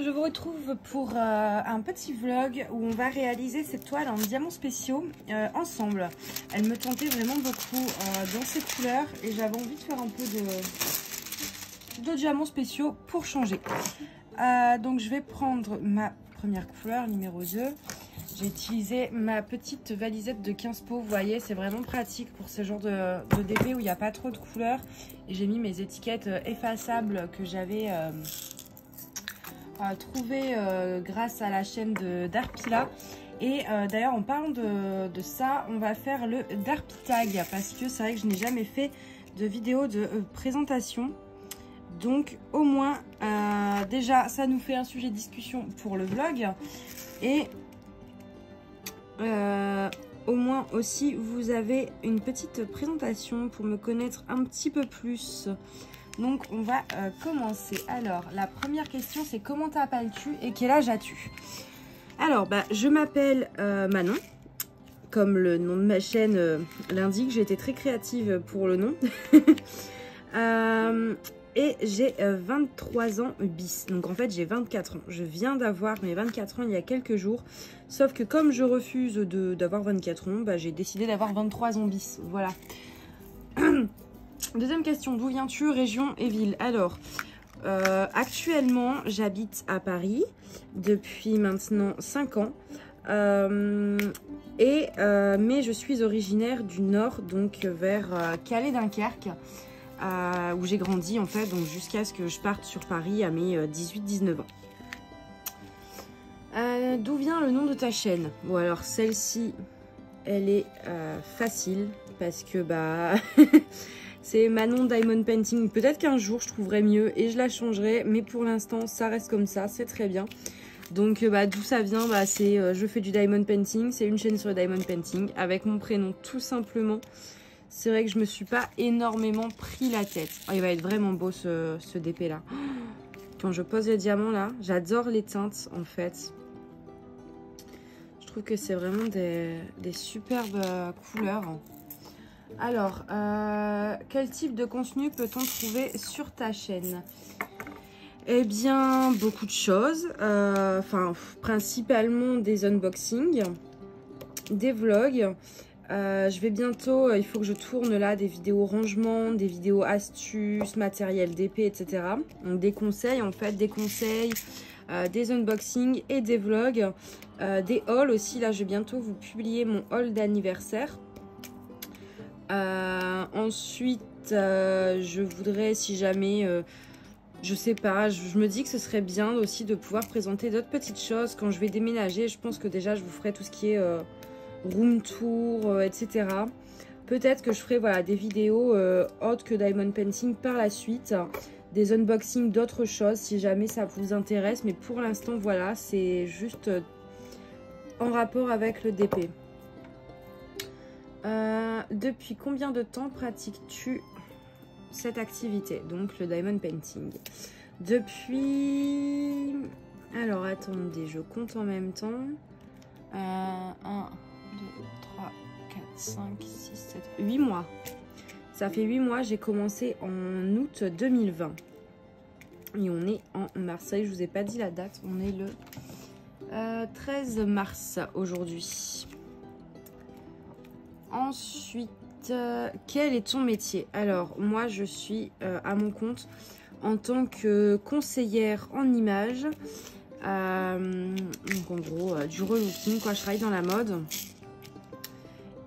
je vous retrouve pour un petit vlog où on va réaliser cette toile en diamants spéciaux ensemble. Elle me tentait vraiment beaucoup dans ces couleurs et j'avais envie de faire un peu de diamants spéciaux pour changer. Donc je vais prendre ma première couleur, numéro 2. J'ai utilisé ma petite valisette de 15 pots, vous voyez, c'est vraiment pratique pour ce genre de DP où il n'y a pas trop de couleurs. Et j'ai mis mes étiquettes effaçables que j'avais trouvées grâce à la chaîne d'Arpila. Et d'ailleurs, en parlant de ça, on va faire le Darpi Tag parce que c'est vrai que je n'ai jamais fait de vidéo de présentation. Donc au moins, déjà, ça nous fait un sujet de discussion pour le vlog. Et au moins aussi vous avez une petite présentation pour me connaître un petit peu plus. Donc on va commencer. Alors la première question c'est comment t'appelles-tu et quel âge as-tu? Alors je m'appelle Manon, comme le nom de ma chaîne l'indique. J'ai été très créative pour le nom. Et j'ai 23 ans bis. Donc en fait j'ai 24 ans. Je viens d'avoir mes 24 ans il y a quelques jours. Sauf que comme je refuse d'avoir 24 ans, j'ai décidé d'avoir 23 ans bis. Voilà. Deuxième question, d'où viens-tu, région et ville? Alors, actuellement j'habite à Paris depuis maintenant 5 ans. Mais je suis originaire du nord, donc vers Calais-Dunkerque. Où j'ai grandi en fait, donc jusqu'à ce que je parte sur Paris à mes 18-19 ans. D'où vient le nom de ta chaîne? Bon alors celle-ci, elle est facile parce que c'est Manon Diamond Painting. Peut-être qu'un jour je trouverai mieux et je la changerai, mais pour l'instant ça reste comme ça, c'est très bien. Donc d'où ça vient, c'est je fais du Diamond Painting, c'est une chaîne sur le Diamond Painting avec mon prénom tout simplement. C'est vrai que je me suis pas énormément pris la tête. Oh, il va être vraiment beau ce DP là. Quand je pose les diamants là, j'adore les teintes en fait. Je trouve que c'est vraiment des superbes couleurs. Alors, quel type de contenu peut-on trouver sur ta chaîne? Eh bien, beaucoup de choses. Principalement des unboxings, des vlogs. Je vais bientôt, il faut que je tourne là des vidéos rangement, des vidéos astuces, matériel d'épée, etc. Donc des conseils en fait, des conseils, des unboxings et des vlogs, des hauls aussi. Là je vais bientôt vous publier mon haul d'anniversaire. Ensuite je voudrais, si jamais je sais pas, je me dis que ce serait bien aussi de pouvoir présenter d'autres petites choses quand je vais déménager. Je pense que déjà je vous ferai tout ce qui est room tour, etc. Peut-être que je ferai des vidéos autres que Diamond Painting par la suite, des unboxings d'autres choses si jamais ça vous intéresse, mais pour l'instant voilà, c'est juste en rapport avec le DP. Depuis combien de temps pratiques-tu cette activité, donc le Diamond Painting? Depuis... Alors attendez, je compte en même temps. 1, 2, 3, 4, 5, 6, 7, 8 mois. Ça fait 8 mois, j'ai commencé en août 2020. Et on est en mars. Ça y est, je vous ai pas dit la date. On est le 13 mars aujourd'hui. Ensuite, quel est ton métier? Alors, moi, je suis à mon compte en tant que conseillère en images. Donc en gros du relooking quoi, je travaille dans la mode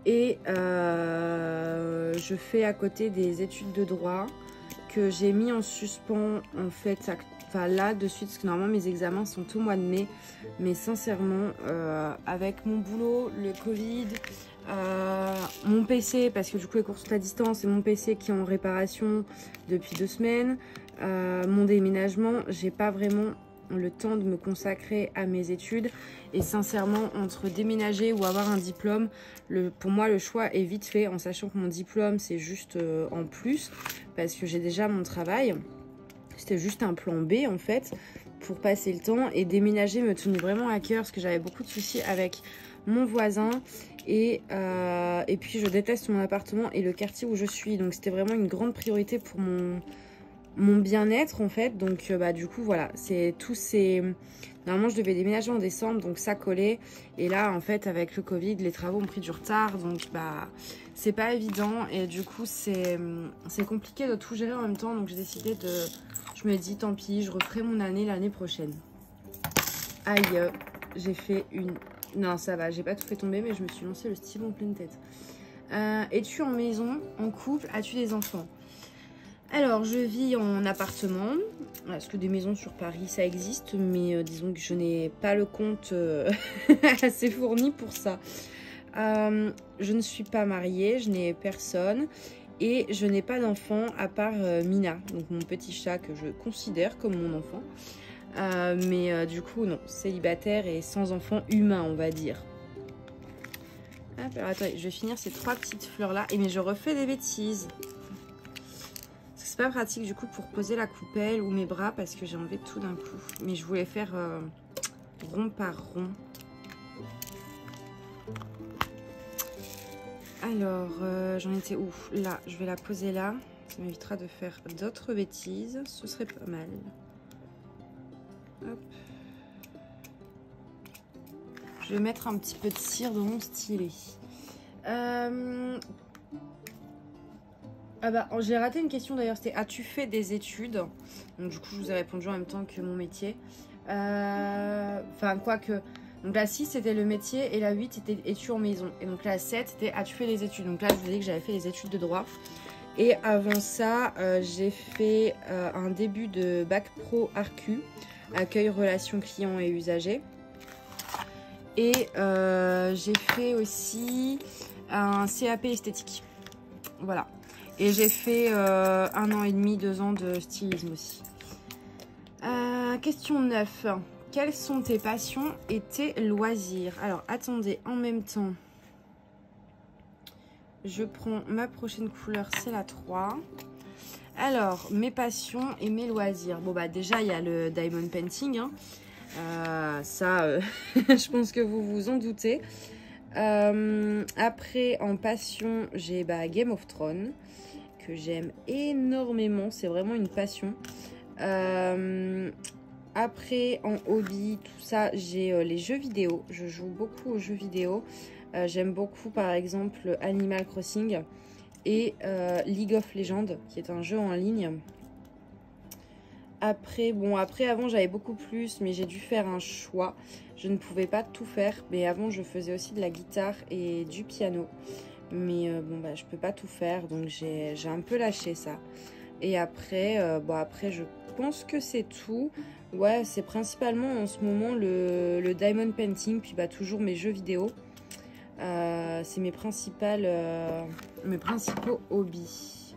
et je fais à côté des études de droit que j'ai mis en suspens en fait, là de suite parce que normalement mes examens sont au mois de mai, mais sincèrement avec mon boulot, le Covid, mon PC parce que du coup les cours sont à distance et mon PC qui est en réparation depuis 2 semaines, mon déménagement, j'ai pas vraiment le temps de me consacrer à mes études et sincèrement entre déménager ou avoir un diplôme, pour moi le choix est vite fait en sachant que mon diplôme c'est juste en plus parce que j'ai déjà mon travail. C'était juste un plan B en fait pour passer le temps, et déménager me tenait vraiment à cœur parce que j'avais beaucoup de soucis avec mon voisin et puis je déteste mon appartement et le quartier où je suis, donc c'était vraiment une grande priorité pour mon bien-être en fait. Donc bah du coup voilà, c'est tous ces... Normalement je devais déménager en décembre, donc ça collait. Et là en fait avec le Covid, les travaux ont pris du retard, donc bah c'est pas évident. Et du coup c'est compliqué de tout gérer en même temps, donc j'ai décidé de... Je me dis tant pis, je referai mon année l'année prochaine. Aïe, j'ai fait une... Non ça va, j'ai pas tout fait tomber, mais je me suis lancé le stylo en pleine tête. Es-tu en maison, en couple, as-tu des enfants? Alors, je vis en appartement, parce que des maisons sur Paris, ça existe, mais disons que je n'ai pas le compte assez fourni pour ça. Je ne suis pas mariée, je n'ai personne, et je n'ai pas d'enfant à part Mina, donc mon petit chat que je considère comme mon enfant. Mais du coup, non, célibataire et sans enfant humain, on va dire. Hop, alors attendez, je vais finir ces 3 petites fleurs-là, et mais je refais des bêtises. C'est pas pratique du coup pour poser la coupelle ou mes bras parce que j'ai enlevé tout d'un coup. Mais je voulais faire rond par rond. Alors, j'en étais où? Là, je vais la poser là. Ça m'évitera de faire d'autres bêtises. Ce serait pas mal. Hop. Je vais mettre un petit peu de cire dans mon stylet. Ah bah, j'ai raté une question d'ailleurs, c'était as-tu fait des études? Donc du coup je vous ai répondu en même temps que mon métier. Enfin quoique, donc la 6 c'était le métier et la 8 c'était es-tu en maison? Et donc la 7 c'était as-tu fait des études? Donc là je vous ai dit que j'avais fait des études de droit. Et avant ça j'ai fait un début de bac pro ARCU, accueil, relations clients et usagers. Et j'ai fait aussi un CAP esthétique. Voilà. Et j'ai fait 1 an et demi, 2 ans de stylisme aussi. Question 9. Quelles sont tes passions et tes loisirs? Alors, attendez, en même temps, je prends ma prochaine couleur, c'est la 3. Alors, mes passions et mes loisirs. Bon, bah déjà, il y a le diamond painting. Hein. Je pense que vous vous en doutez. Après, en passion, j'ai Game of Thrones. Que j'aime énormément, c'est vraiment une passion. Après en hobby, tout ça, j'ai les jeux vidéo, je joue beaucoup aux jeux vidéo. J'aime beaucoup par exemple Animal Crossing et League of Legends qui est un jeu en ligne. Après, bon, avant j'avais beaucoup plus, mais j'ai dû faire un choix. Je ne pouvais pas tout faire, mais avant je faisais aussi de la guitare et du piano. Mais bon, bah, je peux pas tout faire, donc j'ai un peu lâché ça. Et après, après, je pense que c'est tout. Ouais, c'est principalement en ce moment le diamond painting, puis bah, toujours mes jeux vidéo. C'est mes principaux hobbies.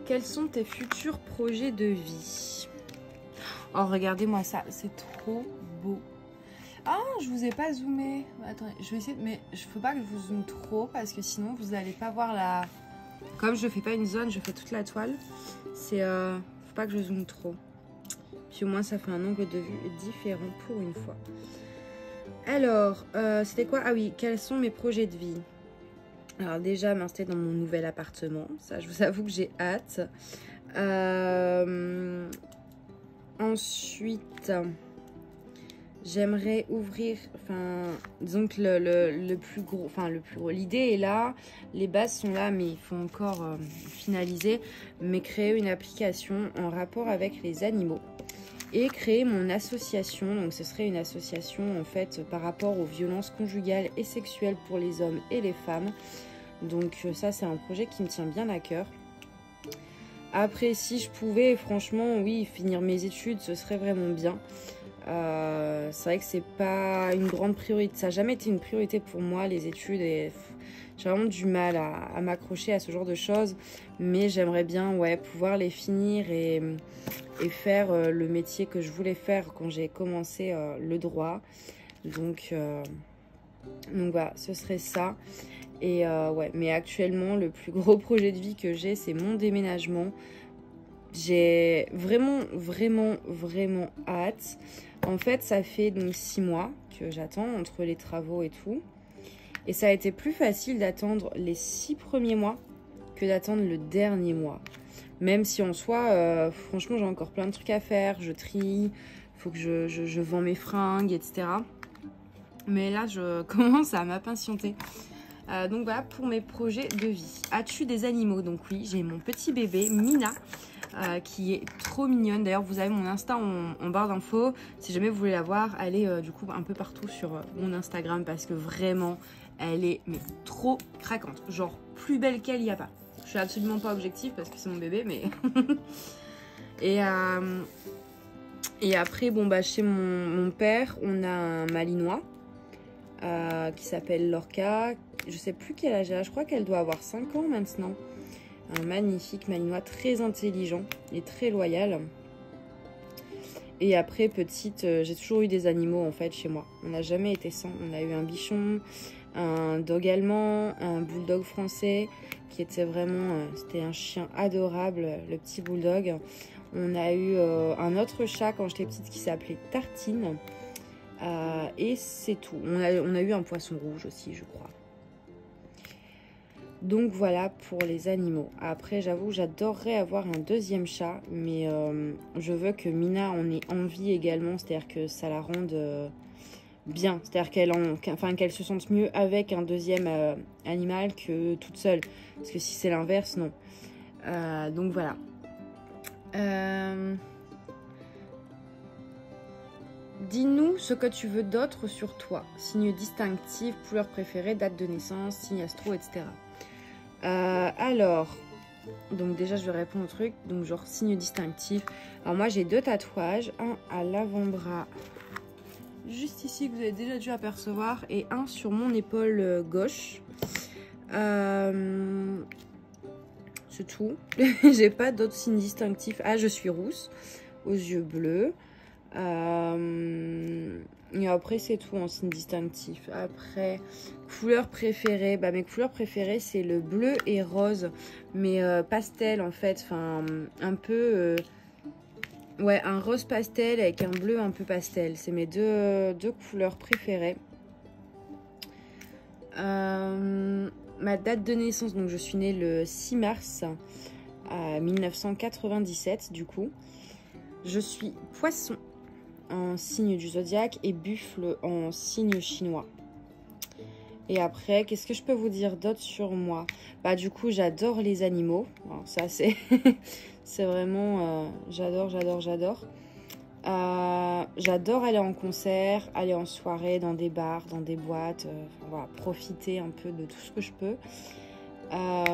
Quels sont tes futurs projets de vie? Oh, regardez-moi ça, c'est trop beau. Ah, je vous ai pas zoomé. Attendez, je vais essayer, mais il faut pas que je vous zoome trop parce que sinon vous n'allez pas voir la... Comme je fais pas une zone, je fais toute la toile. C'est faut pas que je zoome trop. Puis au moins ça fait un angle de vue différent pour une fois. Alors, c'était quoi? Ah oui, quels sont mes projets de vie? Alors déjà m'installer dans mon nouvel appartement. Ça, je vous avoue que j'ai hâte. Ensuite... J'aimerais ouvrir, disons que le plus gros, l'idée est là, les bases sont là, mais il faut encore finaliser, mais créer une application en rapport avec les animaux et créer mon association. Donc ce serait une association en fait par rapport aux violences conjugales et sexuelles pour les hommes et les femmes. Donc ça c'est un projet qui me tient bien à cœur. Après si je pouvais, franchement oui, finir mes études, ce serait vraiment bien. C'est vrai que c'est pas une grande priorité, ça n'a jamais été une priorité pour moi les études et j'ai vraiment du mal à m'accrocher à ce genre de choses, mais j'aimerais bien pouvoir les finir et faire le métier que je voulais faire quand j'ai commencé le droit. Donc voilà, ce serait ça. Et mais actuellement le plus gros projet de vie que j'ai, c'est mon déménagement. J'ai vraiment hâte. En fait, ça fait donc 6 mois que j'attends entre les travaux et tout. Et ça a été plus facile d'attendre les 6 premiers mois que d'attendre le dernier mois. Même si en soi, franchement, j'ai encore plein de trucs à faire. Je trie, il faut que je vends mes fringues, etc. Mais là, je commence à m'impatienter. Donc voilà pour mes projets de vie. As-tu des animaux? Donc oui, j'ai mon petit bébé, Mina, qui est trop mignonne. D'ailleurs, vous avez mon Insta en barre d'infos. Si jamais vous voulez la voir, elle est du coup un peu partout sur mon Instagram parce que vraiment, elle est mais trop craquante. Genre, plus belle qu'elle, il n'y a pas. Je suis absolument pas objective parce que c'est mon bébé, mais... et après, bon, bah, chez mon père, on a un malinois qui s'appelle Lorca. Je sais plus quel âge elle a, je crois qu'elle doit avoir 5 ans maintenant. Un magnifique malinois, très intelligent et très loyal. Et après, petite, j'ai toujours eu des animaux en fait chez moi. On n'a jamais été sans. On a eu un bichon, un dog allemand, un bulldog français qui était vraiment, c'était un chien adorable, le petit bulldog. On a eu un autre chat quand j'étais petite qui s'appelait Tartine. Et c'est tout. On a eu un poisson rouge aussi, je crois. Donc voilà pour les animaux. Après, j'avoue, j'adorerais avoir un deuxième chat, mais je veux que Mina en ait envie également, c'est-à-dire que ça la rende bien, c'est-à-dire qu'elle se sente mieux avec un deuxième animal que toute seule, parce que si c'est l'inverse, non. Donc voilà. Dis-nous ce que tu veux d'autre sur toi. Signe distinctif, couleur préférée, date de naissance, signe astro, etc. Alors, donc déjà je vais répondre au truc. Donc genre signe distinctif. Alors moi j'ai 2 tatouages. Un à l'avant-bras, juste ici que vous avez déjà dû apercevoir. Et un sur mon épaule gauche. C'est tout. J'ai pas d'autres signes distinctifs. Ah, je suis rousse, aux yeux bleus. Et après c'est tout en signe distinctif. Après, couleur préférée, bah mes couleurs préférées c'est le bleu et rose, mais pastel en fait, enfin un peu ouais, un rose pastel avec un bleu un peu pastel, c'est mes deux couleurs préférées. Ma date de naissance, donc je suis née le 6 mars 1997 du coup. Je suis poisson en signe du zodiaque et buffle en signe chinois. Et après, qu'est-ce que je peux vous dire d'autre sur moi? Bah du coup, j'adore les animaux. Alors, ça, c'est c'est vraiment... j'adore. J'adore aller en concert, aller en soirée, dans des bars, dans des boîtes. Voilà, profiter un peu de tout ce que je peux.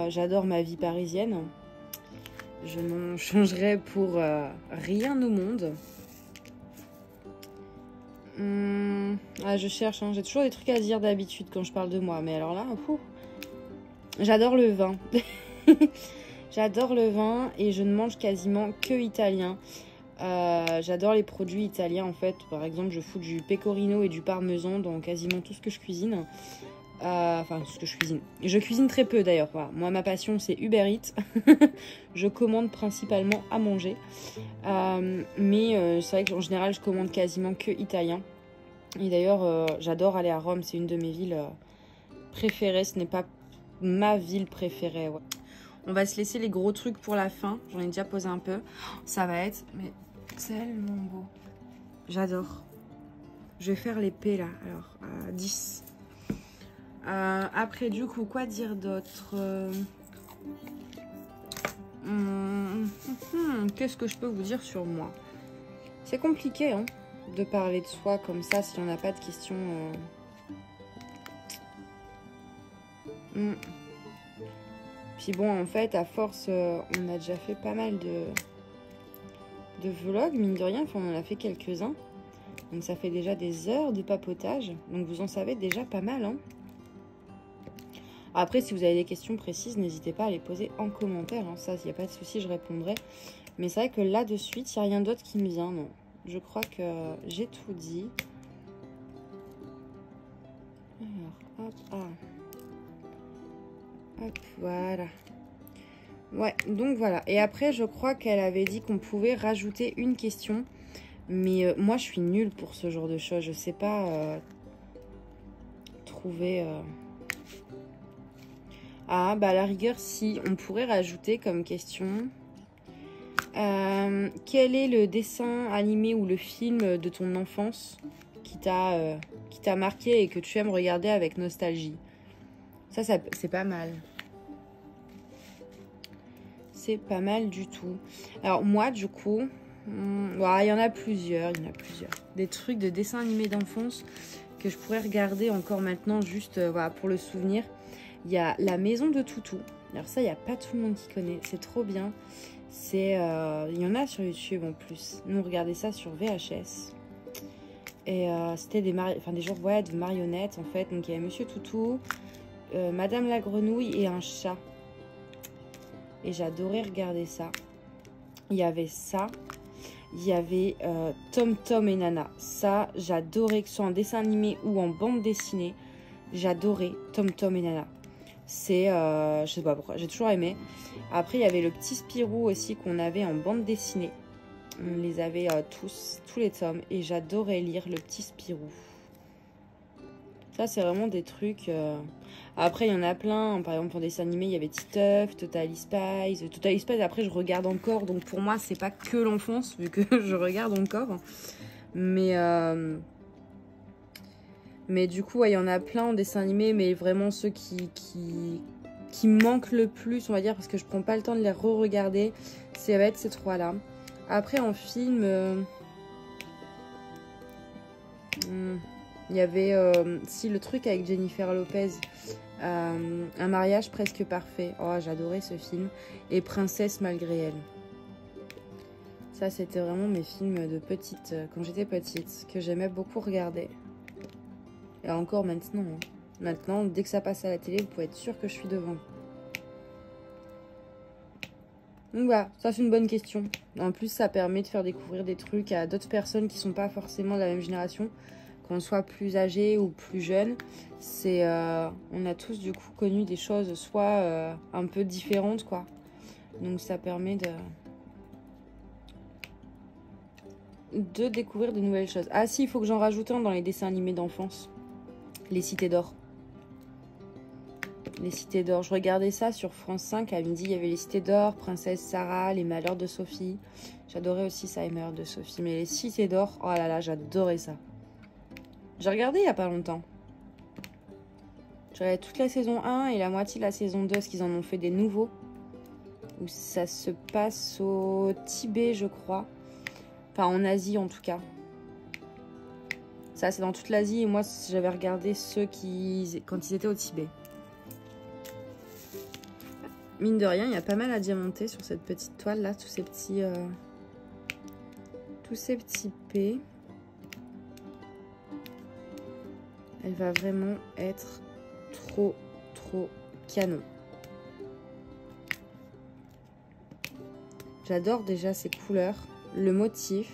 J'adore ma vie parisienne. Je n'en changerai pour rien au monde. Je cherche, hein. J'ai toujours des trucs à dire d'habitude quand je parle de moi, mais alors là, j'adore le vin. J'adore le vin et je ne mange quasiment que italien. J'adore les produits italiens en fait. Par exemple, je fous du pecorino et du parmesan dans quasiment tout ce que je cuisine. Enfin, tout ce que je cuisine. Je cuisine très peu d'ailleurs. Voilà. Moi, ma passion, c'est Uber Eats. Je commande principalement à manger. Mais c'est vrai qu'en général, je commande quasiment que italien. Et d'ailleurs, j'adore aller à Rome. C'est une de mes villes préférées. Ce n'est pas ma ville préférée. Ouais. On va se laisser les gros trucs pour la fin. J'en ai déjà posé un peu. Ça va être mais tellement beau. J'adore. Je vais faire l'épée là. Alors, 10. Après, du coup, quoi dire d'autre? Qu'est-ce que je peux vous dire sur moi? C'est compliqué hein, de parler de soi comme ça si on n'a pas de questions. Puis bon, en fait, à force, on a déjà fait pas mal de vlogs, mine de rien. Enfin, on en a fait quelques-uns. Donc ça fait déjà des heures de papotage. Donc vous en savez déjà pas mal, hein. Après, si vous avez des questions précises, n'hésitez pas à les poser en commentaire. Hein. Ça, il n'y a pas de souci, je répondrai. Mais c'est vrai que là, de suite, il n'y a rien d'autre qui me vient. Non. Je crois que j'ai tout dit. Alors, hop, hop, voilà. Ouais, donc voilà. Et après, je crois qu'elle avait dit qu'on pouvait rajouter une question. Mais moi, je suis nulle pour ce genre de choses. Je sais pas trouver... Ah, bah à la rigueur, si on pourrait rajouter comme question... Quel est le dessin animé ou le film de ton enfance qui t'a marqué et que tu aimes regarder avec nostalgie? Ça c'est pas mal. C'est pas mal du tout. Alors moi, du coup, il y en a plusieurs. Des trucs de dessins animés d'enfance que je pourrais regarder encore maintenant, juste voilà, pour le souvenir. Il y a La Maison de Toutou. Alors ça, il n'y a pas tout le monde qui connaît. C'est trop bien. Il y en a sur YouTube en plus. Nous, on regardait ça sur VHS. Et c'était des genres de marionnettes, en fait. Donc, il y avait Monsieur Toutou, Madame la Grenouille et un chat. Et j'adorais regarder ça. Il y avait ça. Il y avait Tom Tom et Nana. Ça, j'adorais, que ce soit en dessin animé ou en bande dessinée. J'adorais Tom Tom et Nana. Je sais pas pourquoi, j'ai toujours aimé. Après, il y avait le petit Spirou aussi qu'on avait en bande dessinée. On les avait tous les tomes. Et j'adorais lire le petit Spirou. Ça, c'est vraiment des trucs... Après, il y en a plein. Par exemple, en dessin animé, il y avait Titeuf, Totally Spies. Totally Spies, après, je regarde encore. Donc, pour moi, c'est pas que l'enfance, vu que je regarde encore. Mais du coup, il y en a plein en dessin animé. Mais vraiment, ceux qui me manquent le plus, on va dire, parce que je prends pas le temps de les re-regarder, ça va être ces trois-là. Après, en film... il y avait le truc avec Jennifer Lopez, Un mariage presque parfait. Oh, j'adorais ce film. Et Princesse malgré elle. Ça, c'était vraiment mes films de petite, quand j'étais petite, que j'aimais beaucoup regarder. Et encore maintenant. Maintenant, dès que ça passe à la télé, vous pouvez être sûr que je suis devant. Donc voilà, ça c'est une bonne question. En plus, ça permet de faire découvrir des trucs à d'autres personnes qui sont pas forcément de la même génération. Qu'on soit plus âgé ou plus jeune, on a tous du coup connu des choses soit un peu différentes, quoi. Donc ça permet de découvrir de nouvelles choses. Ah si, il faut que j'en rajoute un dans les dessins animés d'enfance. Les Cités d'Or. Les Cités d'Or. Je regardais ça sur France 5 à midi. Il y avait les Cités d'Or, Princesse Sarah, Les Malheurs de Sophie. J'adorais aussi ça, Les Malheurs de Sophie. Mais les Cités d'Or, oh là là, j'adorais ça. J'ai regardé il n'y a pas longtemps. J'ai regardé toute la saison 1 et la moitié de la saison 2, parce qu'ils en ont fait des nouveaux. Où ça se passe au Tibet, je crois. Enfin, en Asie en tout cas. Ça, c'est dans toute l'Asie. Et moi, j'avais regardé ceux quand ils étaient au Tibet. Mine de rien, il y a pas mal à diamanter sur cette petite toile là. Tous ces petits P. Elle va vraiment être trop canon. J'adore déjà ces couleurs, le motif.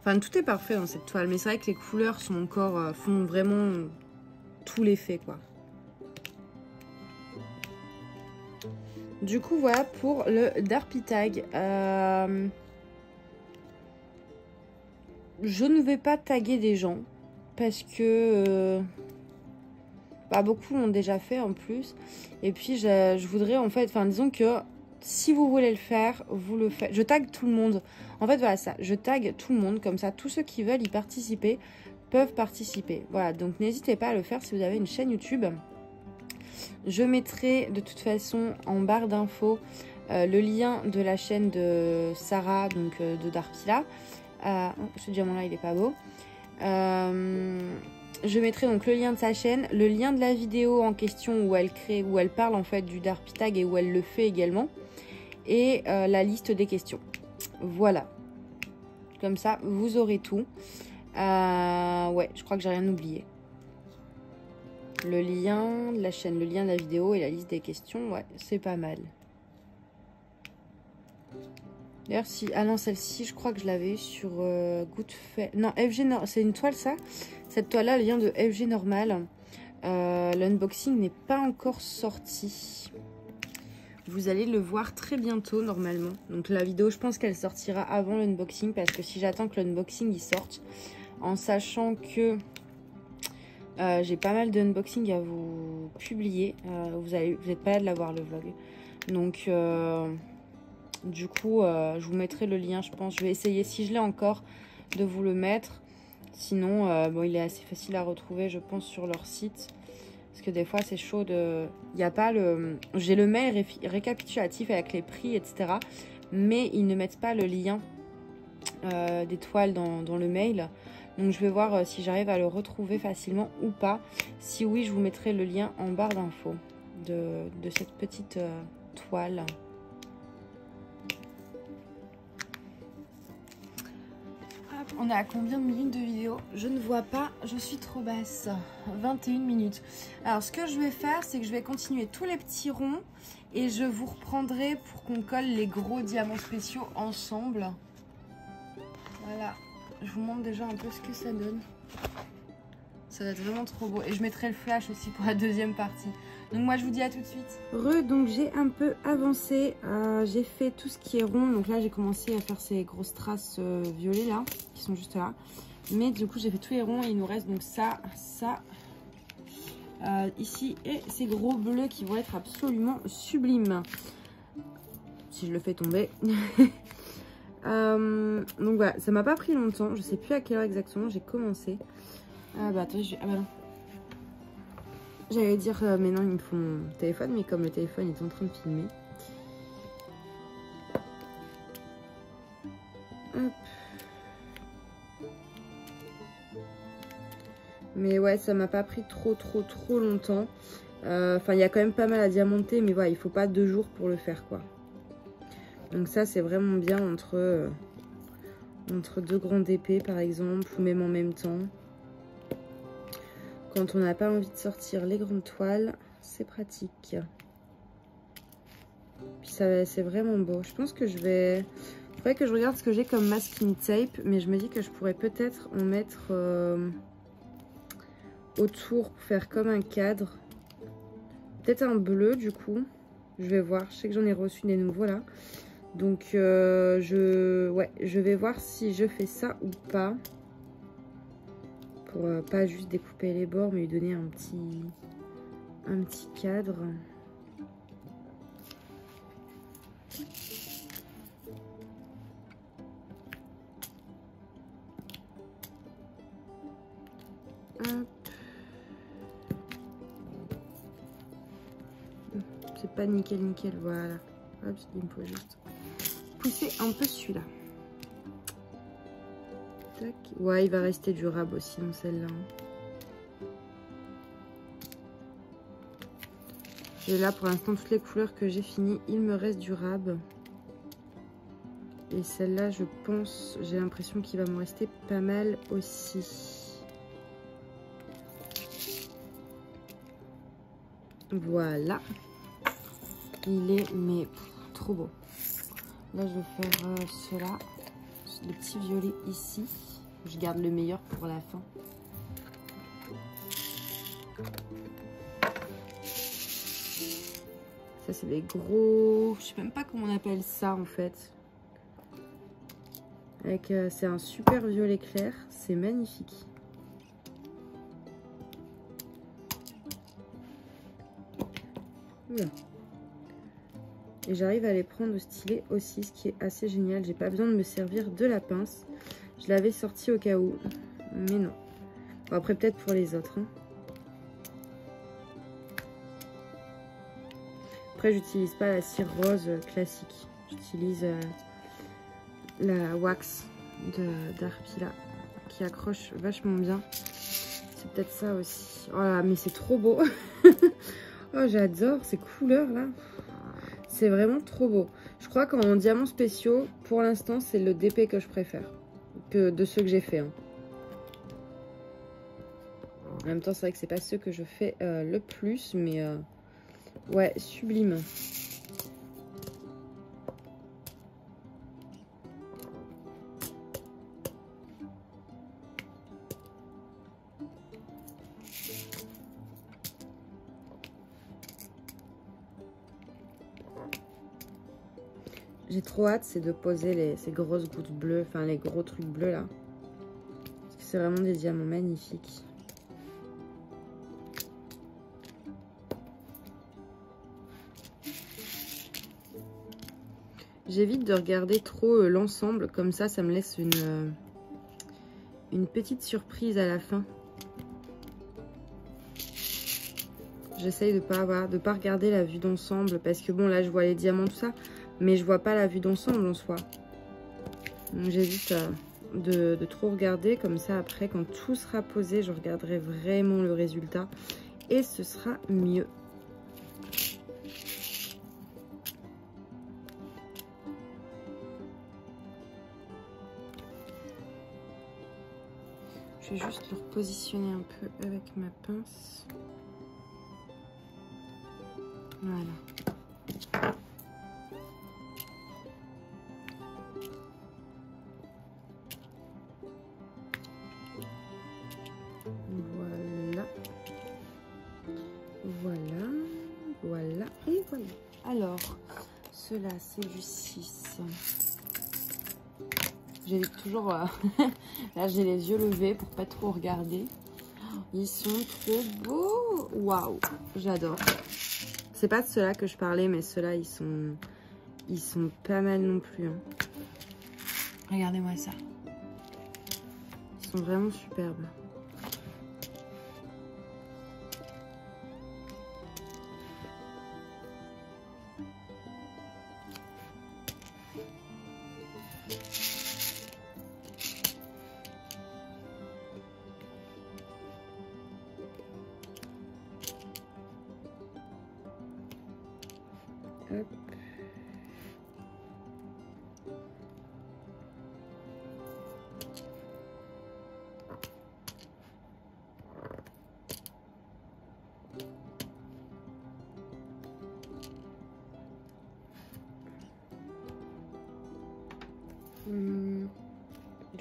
Enfin, tout est parfait dans cette toile, mais c'est vrai que les couleurs sont encore font vraiment tout l'effet, quoi. Du coup, voilà pour le Darpy Tag. Je ne vais pas taguer des gens. Parce que beaucoup l'ont déjà fait en plus. Et puis je voudrais en fait, disons que si vous voulez le faire, vous le faites. Je tag tout le monde. En fait voilà ça, je tag tout le monde. Comme ça, tous ceux qui veulent y participer peuvent participer. Voilà, donc n'hésitez pas à le faire si vous avez une chaîne YouTube. Je mettrai de toute façon en barre d'infos le lien de la chaîne de Sarah, donc de Darpila. Ce diamant là il est pas beau. Je mettrai donc le lien de sa chaîne, le lien de la vidéo en question où elle parle en fait du Darpy Tag et où elle le fait également, et la liste des questions. Voilà. Comme ça, vous aurez tout. Ouais, je crois que j'ai rien oublié. Le lien de la chaîne, le lien de la vidéo et la liste des questions, ouais, c'est pas mal. D'ailleurs, ah non, celle-ci, je crois que je l'avais sur Good Fait. Non, FG, c'est une toile, ça. Cette toile-là, elle vient de FG Normal. L'unboxing n'est pas encore sorti. Vous allez le voir très bientôt, normalement. Donc, la vidéo, je pense qu'elle sortira avant l'unboxing. Parce que si j'attends que l'unboxing il sorte, en sachant que j'ai pas mal d'unboxing à vous publier, vous n'êtes pas là de la voir, le vlog. Donc... Du coup, je vous mettrai le lien, je pense. Je vais essayer, si je l'ai encore, de vous le mettre. Sinon, bon, il est assez facile à retrouver, je pense, sur leur site. Parce que des fois, c'est chaud de... Il n'y a pas le... J'ai le mail récapitulatif avec les prix, etc. Mais ils ne mettent pas le lien des toiles dans le mail. Donc, je vais voir si j'arrive à le retrouver facilement ou pas. Si oui, je vous mettrai le lien en barre d'infos de cette petite toile. On est à combien de minutes de vidéo? Je ne vois pas, je suis trop basse. 21 minutes. Alors, ce que je vais faire, c'est que je vais continuer tous les petits ronds et je vous reprendrai pour qu'on colle les gros diamants spéciaux ensemble. Voilà, je vous montre déjà un peu ce que ça donne. Ça va être vraiment trop beau. Et je mettrai le flash aussi pour la deuxième partie. Donc moi, je vous dis à tout de suite. Donc j'ai un peu avancé. J'ai fait tout ce qui est rond. Donc là, j'ai commencé à faire ces grosses traces violettes là, qui sont juste là. Mais du coup, j'ai fait tous les ronds et il nous reste donc ça, ici et ces gros bleus qui vont être absolument sublimes. Si je le fais tomber. Donc voilà, ça m'a pas pris longtemps. Je sais plus à quelle heure exactement j'ai commencé. Ah bah attends, ah bah non. J'allais dire, mais non, il me faut mon téléphone, mais comme le téléphone est en train de filmer. Hop. Mais ouais, ça m'a pas pris trop longtemps. Enfin, il y a quand même pas mal à diamanter, mais voilà, il faut pas 2 jours pour le faire, quoi. Donc ça, c'est vraiment bien entre 2 grandes épées, par exemple, ou même en même temps. Quand on n'a pas envie de sortir les grandes toiles, c'est pratique. Puis ça, c'est vraiment beau. Je pense que je vais... Il faudrait que je regarde ce que j'ai comme masking tape, mais je me dis que je pourrais peut-être en mettre autour pour faire comme un cadre. Peut-être un bleu du coup. Je vais voir. Je sais que j'en ai reçu des nouveaux là. Donc je vais voir si je fais ça ou pas. Pour pas juste découper les bords, mais lui donner un petit cadre. Hop. C'est pas nickel, voilà. Hop, il me faut juste pousser un peu celui-là. Tac. Ouais, il va rester durable aussi dans celle-là. Et là, pour l'instant, toutes les couleurs que j'ai finies, il me reste durable. Et celle-là, je pense, j'ai l'impression qu'il va me rester pas mal aussi. Voilà. Il est, mais trop beau. Là, je vais faire cela. Le petit violet ici. Je garde le meilleur pour la fin. Ça, c'est des gros... Je sais même pas comment on appelle ça, en fait. Avec, c'est un super violet clair. C'est magnifique. Voilà. Et j'arrive à les prendre au stylet aussi, ce qui est assez génial. J'ai pas besoin de me servir de la pince. Je l'avais sorti au cas où, mais non. Bon, après, peut-être pour les autres. Hein. Après, j'utilise pas la cire rose classique. J'utilise la wax d'Arpila qui accroche vachement bien. C'est peut-être ça aussi. Oh là, mais c'est trop beau. Oh, j'adore ces couleurs là. C'est vraiment trop beau. Je crois qu'en diamants spéciaux, pour l'instant, c'est le DP que je préfère. Que de ceux que j'ai fait. Hein. En même temps, c'est vrai que c'est pas ceux que je fais le plus, mais ouais, sublime. J'ai trop hâte, c'est de poser ces grosses gouttes bleues, enfin les gros trucs bleus là. Parce que c'est vraiment des diamants magnifiques. J'évite de regarder trop l'ensemble, comme ça me laisse une petite surprise à la fin. J'essaye de pas regarder la vue d'ensemble, parce que bon, là je vois les diamants, tout ça, mais je vois pas la vue d'ensemble en soi. Donc j'évite de trop regarder, comme ça après quand tout sera posé, je regarderai vraiment le résultat et ce sera mieux. Je vais juste le repositionner un peu avec ma pince. Voilà. Voilà. Voilà. Voilà. Et voilà. Alors, cela c'est du 6. J'évite toujours... Là, j'ai les yeux levés pour pas trop regarder. Ils sont trop beaux. Waouh, j'adore. C'est pas de ceux-là que je parlais, mais ceux-là, ils sont pas mal non plus. Hein. Regardez-moi ça. Ils sont vraiment superbes. Hop.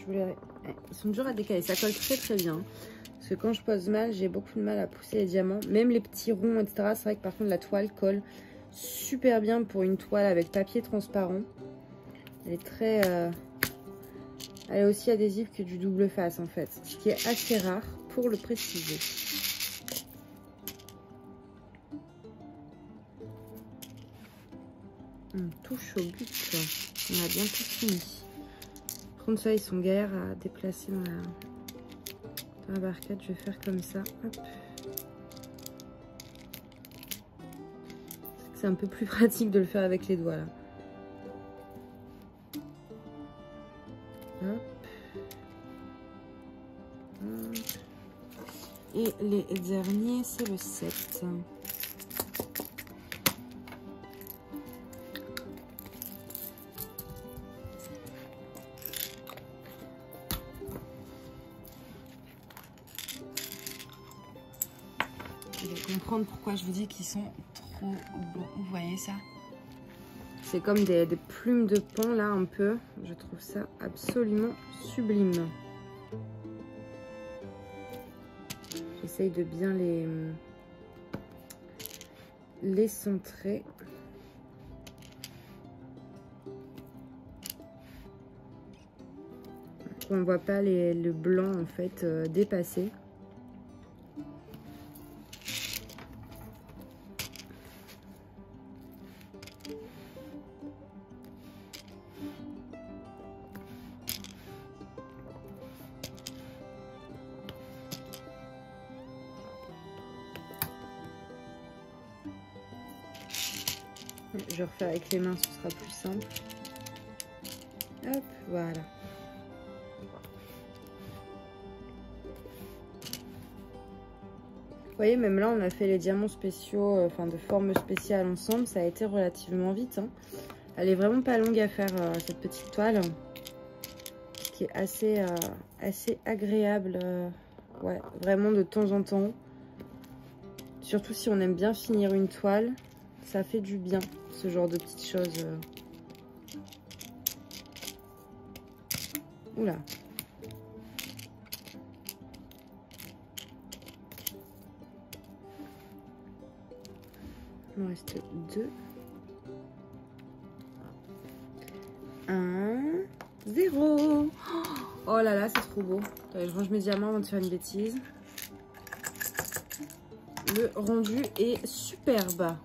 Ils sont durs à décaler, ça colle très très bien. Parce que quand je pose mal, j'ai beaucoup de mal à pousser les diamants. Même les petits ronds, etc. C'est vrai que par contre la toile colle super bien pour une toile avec papier transparent. Elle est très... Elle est aussi adhésive que du double face en fait. Ce qui est assez rare pour le préciser. On touche au but. On a bientôt fini. Par contre ça, ils sont galères à déplacer dans la barquette. Je vais faire comme ça. Hop. C'est un peu plus pratique de le faire avec les doigts là. Hop. Hop. Et les derniers, c'est le 7. Vous allez comprendre pourquoi je vous dis qu'ils sont trop beaux. Vous voyez ça? C'est comme des plumes de paon là un peu. Je trouve ça absolument sublime. J'essaye de bien les centrer. On ne voit pas le blanc en fait dépasser. Je refais avec les mains, ce sera plus simple. Hop, voilà. Vous voyez, même là, on a fait les diamants spéciaux, enfin de forme spéciale ensemble. Ça a été relativement vite. Hein. Elle est vraiment pas longue à faire, cette petite toile. Qui est assez agréable. Ouais, vraiment de temps en temps. Surtout si on aime bien finir une toile. Ça fait du bien, ce genre de petites choses. Oula. Il me reste 2. 1, 0. Oh là là, c'est trop beau. Attendez, je range mes diamants avant de faire une bêtise. Le rendu est superbe.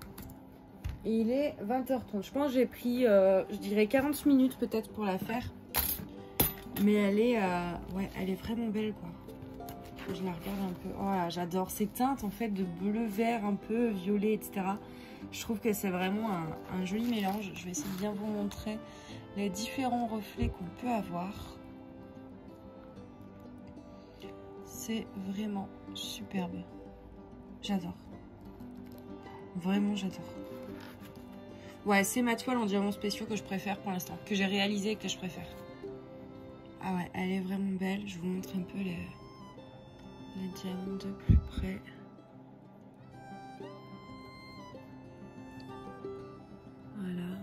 Et il est 20h30. Je pense que j'ai pris, je dirais 40 minutes peut-être pour la faire. Mais elle est, ouais, elle est vraiment belle quoi. Je la regarde un peu. Oh, j'adore ces teintes en fait de bleu, vert, un peu violet, etc. Je trouve que c'est vraiment un joli mélange. Je vais essayer de bien vous montrer les différents reflets qu'on peut avoir. C'est vraiment superbe. J'adore. Vraiment, j'adore. Ouais, c'est ma toile en diamants spéciaux que je préfère pour l'instant. Que j'ai réalisé et que je préfère. Ah ouais, elle est vraiment belle. Je vous montre un peu les diamants de plus près. Voilà.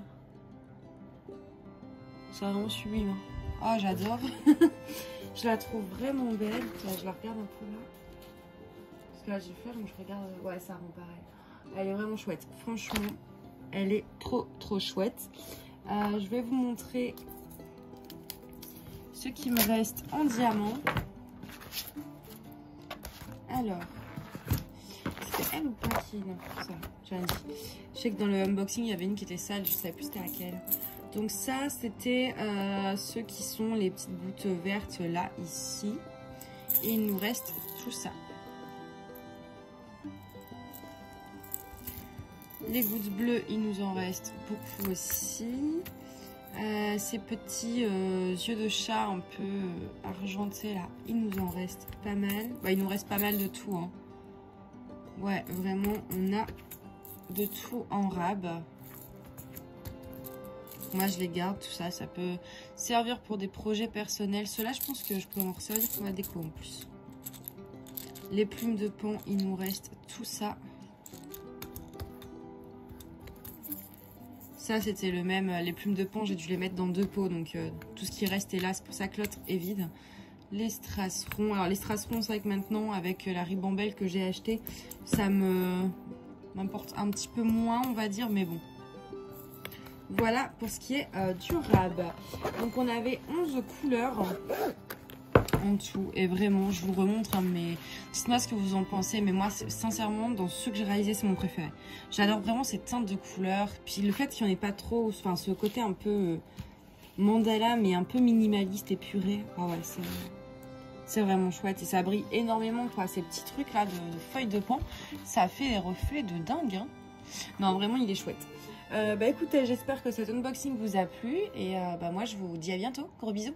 C'est vraiment sublime. Ah, oh, j'adore. Je la trouve vraiment belle. Là, je la regarde un peu là. Parce que là, j'ai fait, donc je regarde. Ouais, ça rend pareil. Elle est vraiment chouette. Franchement, elle est trop chouette. Je vais vous montrer ce qui me reste en diamant. Alors, c'était elle ou pas qui... Non, ça, j'ai rien dit. Je sais que dans le unboxing, il y avait une qui était sale, je ne savais plus c'était laquelle. Donc ça, c'était ceux qui sont les petites gouttes vertes là, ici. Et il nous reste tout ça. Les gouttes bleues, il nous en reste beaucoup aussi. Ces petits yeux de chat un peu argentés là, il nous en reste pas mal. Bah, il nous reste pas mal de tout. Hein. Ouais, vraiment, on a de tout en rab. Moi, je les garde, tout ça. Ça peut servir pour des projets personnels. Ceux-là, je pense que je peux en ressortir pour la déco en plus. Les plumes de pan, il nous reste tout ça. Ça, c'était le même. Les plumes de pan, j'ai dû les mettre dans 2 pots. Donc, tout ce qui reste est là. C'est pour ça que l'autre est vide. Les strass-ronds. Alors, les strass-ronds, c'est vrai que maintenant, avec la ribambelle que j'ai achetée, ça m'importe un petit peu moins, on va dire. Mais bon. Voilà pour ce qui est du rab. Donc, on avait 11 couleurs en tout. Et vraiment, je vous remontre, hein, mais dites-moi ce que vous en pensez. Mais moi, sincèrement, dans ceux que j'ai réalisés, c'est mon préféré. J'adore vraiment cette teinte de couleurs. Puis le fait qu'il n'y en ait pas trop, enfin, ce côté un peu mandala, mais un peu minimaliste, épuré. Ah ouais, c'est vraiment chouette. Et ça brille énormément, quoi. Ces petits trucs là de feuilles de pan, ça fait des reflets de dingue. Hein. Non, vraiment, il est chouette. Bah écoutez, j'espère que cet unboxing vous a plu. Et bah moi, je vous dis à bientôt. Gros bisous.